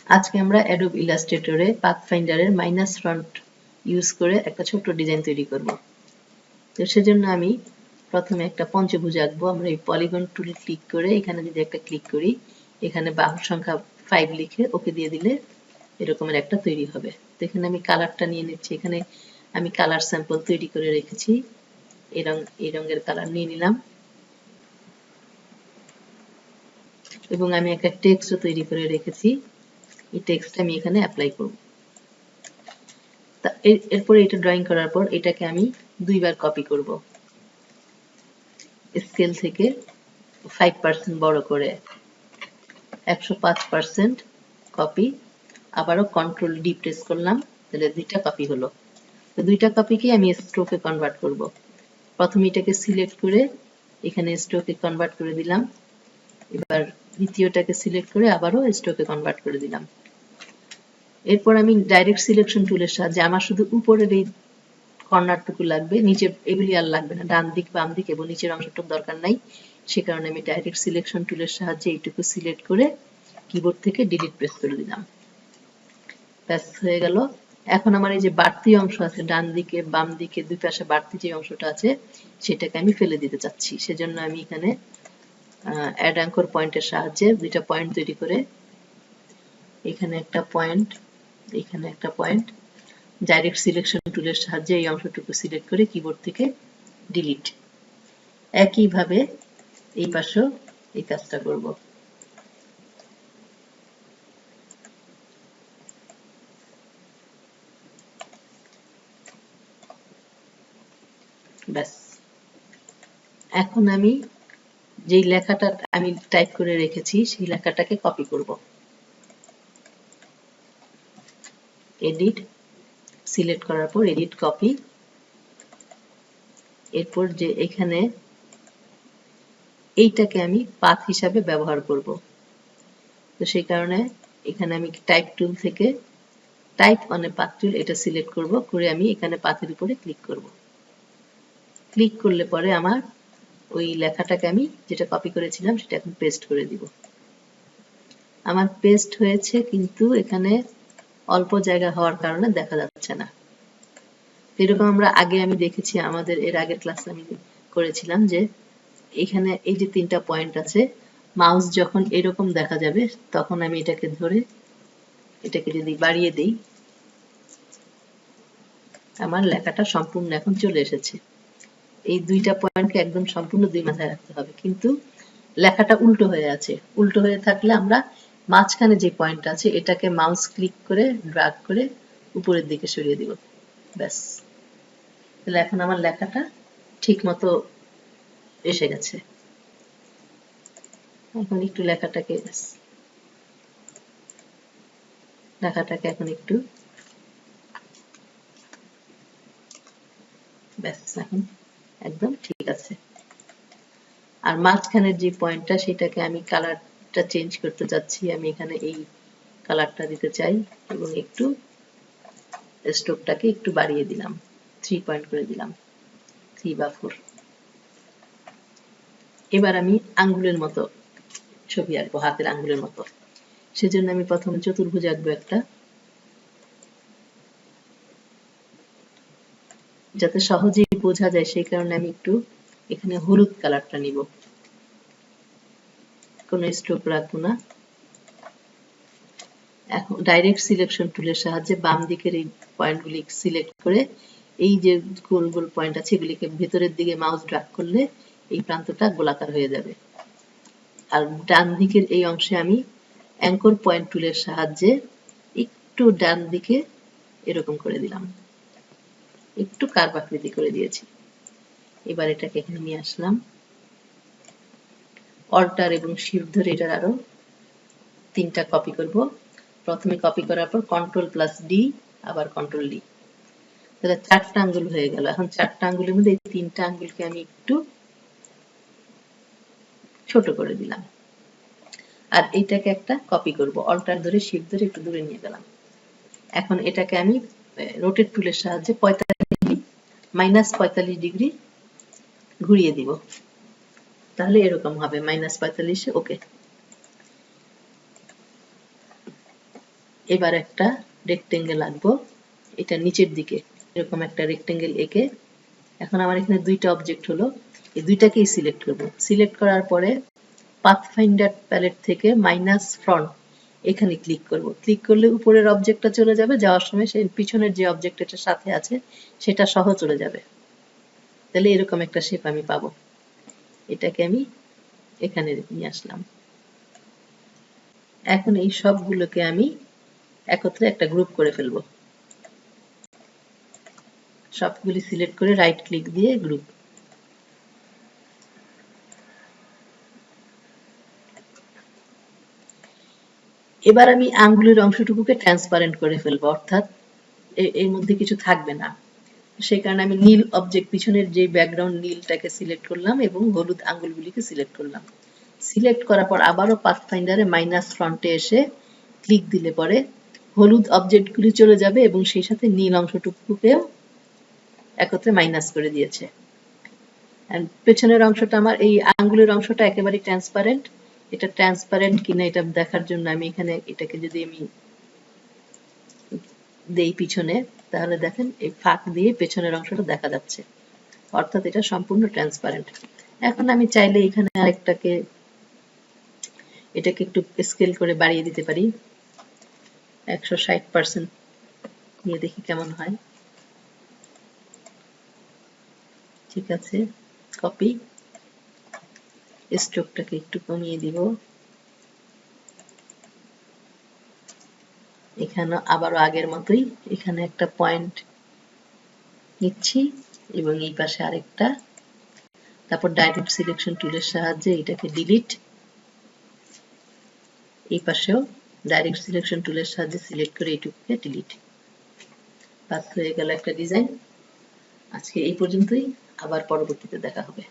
আজকে আমরা Adobe ইলাস্ট্রেটরে পাথফাইন্ডারের minus front use করে একটা ছোট্ট ডিজাইন তৈরি করব। তো সেজন্য আমি প্রথমে একটা পঞ্চভুজ আঁকবো। আমরা এই পলিগন টুল ক্লিক করে এখানে যদি একটা ক্লিক করি, এখানে বাহুর সংখ্যা 5 লিখে ওকে দিয়ে দিলে এরকমের একটা তৈরি হবে। তো এখানে আমি কালারটা নিয়ে নিচ্ছি। এখানে আমি কালার স্যাম্পল তৈরি করে রেখেছি। এই রঙের কালার নিয়ে নিলাম এবং আমি একটা টেক্সটও তৈরি করে রেখেছি। এই টেক্সটটা আমি এখানে অ্যাপ্লাই করব। এরপরে এটা ড্রয়িং করার পর এটাকে আমি দুইবার কপি করব। স্কেল থেকে 5% বড় করে 105% কপি, আবারও কন্ট্রোল ডি প্রেস করলাম, তাহলে দুইটা কপি হলো। তো দুইটা কপিকে আমি স্ট্রোকে কনভার্ট করব। প্রথমে এটাকে সিলেক্ট করে এখানে স্ট্রোকে কনভার্ট করে দিলাম। এবার দ্বিতীয়টাকে সিলেক্ট করে আবারও স্ট্রোকে কনভার্ট করে দিলাম। এরপর আমি ডাইরেক্ট সিলেকশন টুলের সাহায্যে আমার শুধু উপরের এই কর্নারটুকু লাগবে, নিচে এগুলি আর লাগবে না, ডান দিক বাম দিক এবং নিচের অংশটুকু দরকার নাই। সে কারণে আমি ডাইরেক্ট সিলেকশন টুলের সাহায্যে এইটুকু সিলেক্ট করে কিবোর্ড থেকে ডিলিট প্রেস করে দিলাম। ব্যাস হয়ে গেল। এখন আমার এই যে বাড়তি অংশ আছে ডান দিকে বাম দিকে দুই পাশে বাড়তি যে অংশটা আছে সেটাকে আমি ফেলে দিতে চাচ্ছি। সেজন্য আমি এখানে অ্যাড অ্যাঙ্কর পয়েন্টের সাহায্যে দুইটা পয়েন্ট তৈরি করে এখানে একটা পয়েন্ট, এখানে একটা পয়েন্ট, ডাইরেক্ট সিলেকশন টুলের সাহায্যে এই অংশটুকু সিলেক্ট করে কিবোর্ড থেকে ডিলিট। একইভাবে এই পাশেও এই কাজটা করব। ব্যাস। এখন আমি যেই লেখাটা আমি টাইপ করে রেখেছি সেই লেখাটাকে কপি করব। এডিট, সিলেক্ট করার পর এডিট কপি। এরপর যে এখানে এইটাকে আমি পাথ হিসাবে ব্যবহার করব। তো সেই কারণে এখানে আমি টাইপ টুল থেকে টাইপ অন এ পাথ টুল এটা সিলেক্ট করব, করে আমি এখানে পাথের উপরে ক্লিক করব। ক্লিক করলে পরে আমার ওই লেখাটাকে আমি যেটা কপি করেছিলাম সেটা এখন পেস্ট করে দিব। আমার পেস্ট হয়েছে কিন্তু এখানে অল্প জায়গা হওয়ার কারণে দেখা যাচ্ছে না। এরকম আমরা আগে আমি দেখেছি, আমাদের এর আগের ক্লাসে আমি করেছিলাম যে এখানে এই যে তিনটা পয়েন্ট আছে, মাউস যখন এরকম দেখা যাবে তখন আমি এটাকে ধরে এটাকে যদি বাড়িয়ে দেই আমার লেখাটা সম্পূর্ণ এখন চলে এসেছে। এই দুইটা পয়েন্টকে একদম সম্পূর্ণ দুই মাথায় রাখতে হবে, কিন্তু লেখাটা উল্টো হয়ে আছে। উল্টো হয়ে থাকলে আমরা মাঝখানে যে পয়েন্ট আছে এটাকে মাউস ক্লিক করে ড্র্যাগ করে উপরের দিকে সরিয়ে দিব। ব্যাস, তাহলে এখন আমার লেখাটা ঠিক মতো এসে গেছে। এখন একটু লেখাটাকে এখন একটু ব্যাস, এখন একদম ঠিক আছে। আর মাঝখানের যে পয়েন্টটা সেটাকে আমি কালারটা চেঞ্জ করতে চাচ্ছি। আমি এখানে এই কালারটা দিতে চাই এবং একটু স্ট্রোকটাকে একটু বাড়িয়ে দিলাম, 3 পয়েন্ট করে দিলাম, 3 বা 4। এবার আমি আঙ্গুলের মতো ছবি আঁকবো, হাতের আঙ্গুলের মতো। সেজন্য আমি প্রথমে চতুর্ভুজ আঁকবো একটা, যাতে সহজেই বোঝা যায় সেই কারণে আমি একটু এখানে হলুদ কালারটা নিব, কোনো স্ট্রোক রাখবো না। এখন ডাইরেক্ট সিলেকশন টুলের সাহায্যে বাম দিকের এই পয়েন্টগুলি সিলেক্ট করে এই যে গোল গোল পয়েন্ট আছে এগুলিকে ভেতরের দিকে মাউস ড্র্যাগ করলে এই প্রান্তটা গোলাকার হয়ে যাবে। আর ডান দিকের এই অংশে আমি অ্যাঙ্কর পয়েন্ট টুলের সাহায্যে একটু ডান দিকে এরকম করে দিলাম, একটু কার্ভ আকৃতি করে দিয়েছি। এবার এটাকে এখানে নিয়ে আসলাম, অল্টার এবং শিফট ধরে এটার আরো 3টা কপি করব। প্রথমে কপি করার পর কন্ট্রোল প্লাস ডি, আবার কন্ট্রোল ডি, তাহলে 4টা আঙ্গুল হয়ে গেল। এখন 4টা আঙ্গুলের মধ্যে এই 3টা আঙ্গুলকে আমি একটু ছোট করে দিলাম। আর এইটাকে একটা কপি করব, অল্টার ধরে শিফট ধরে একটু দূরে নিয়ে গেলাম। এখন এটাকে আমি রোটেট টুলের সাহায্যে -45 ডিগ্রি ঘুরিয়ে দিব, তাহলে এরকম হবে -45। ওকে, এবার একটা রেক্টেঙ্গেল আঁকবো, এটা নিচের দিকে এরকম একটা রেক্টেঙ্গেল এঁকে। এখন আমার এখানে দুইটা অবজেক্ট হলো, এই দুইটাকেই সিলেক্ট করব। সিলেক্ট করার পরে পাথফাইন্ডার প্যালেট থেকে মাইনাস ফ্রন্ট এখানে ক্লিক করব। ক্লিক করলে উপরের অবজেক্টটা চলে যাবে, যাওয়ার সময় সেই পিছনের যে অবজেক্ট এটার সাথে আছে সেটা সহ চলে যাবে। তাহলে এরকম একটা শেপ আমি পাবো। এটাকে আমি এখানে নিয়ে আসলাম। এখন এই সবগুলোকে আমি একত্রে একটা গ্রুপ করে ফেলবো। সবগুলি সিলেক্ট করে রাইট ক্লিক দিয়ে গ্রুপ। এবার আমি আঙ্গুলের অংশটুকুকে ট্রান্সপারেন্ট করে ফেলবো, অর্থাৎ এর মধ্যে কিছু থাকবে না। সেই কারণে আমি নীল অবজেক্ট পিছনের যে ব্যাকগ্রাউন্ড নীলটাকে সিলেক্ট করলাম এবং হলুদ আঙ্গুলগুলিকে সিলেক্ট করলাম। সিলেক্ট করার পর আবারও পাথফাইন্ডারে মাইনাস ফ্রন্টে এসে ক্লিক দিলে পরে হলুদ অবজেক্টগুলি চলে যাবে এবং সেই সাথে নীল অংশটুকুকেও একত্রে মাইনাস করে দিয়েছে। পেছনের অংশটা আমার এই আঙ্গুলের অংশটা একেবারে ট্রান্সপারেন্ট। এটা ট্রান্সপারেন্ট কিনা এটা দেখার জন্য আমি এখানে এটাকে যদি আমি দেই পিছনে, তাহলে দেখেন এই ফাঁক দিয়ে পেছনের অংশটা দেখা যাচ্ছে, অর্থাৎ এটা সম্পূর্ণ ট্রান্সপারেন্ট। এখন আমি চাইলে এখানে আরেকটাকে এটাকে একটু স্কেল করে বাড়িয়ে দিতে পারি, 160% নিয়ে দেখি কেমন হয়। ঠিক আছে, কপি, স্ট্রোকটাকে একটু কমিয়ে দিব। এখানে আবারও আগের মতোই এখানে একটা পয়েন্ট নিচ্ছি এবং এই পাশে আরেকটা, তারপর ডাইরেক্ট সিলেকশন টুলের সাহায্যে এটাকে ডিলিট, এই পাশেও ডাইরেক্ট সিলেকশন টুলের সাহায্যে সিলেক্ট করে এইটুকুকে ডিলিট। বাস হয়ে গেল একটা ডিজাইন। আজকে এই পর্যন্তই, আবার পরবর্তীতে দেখা হবে।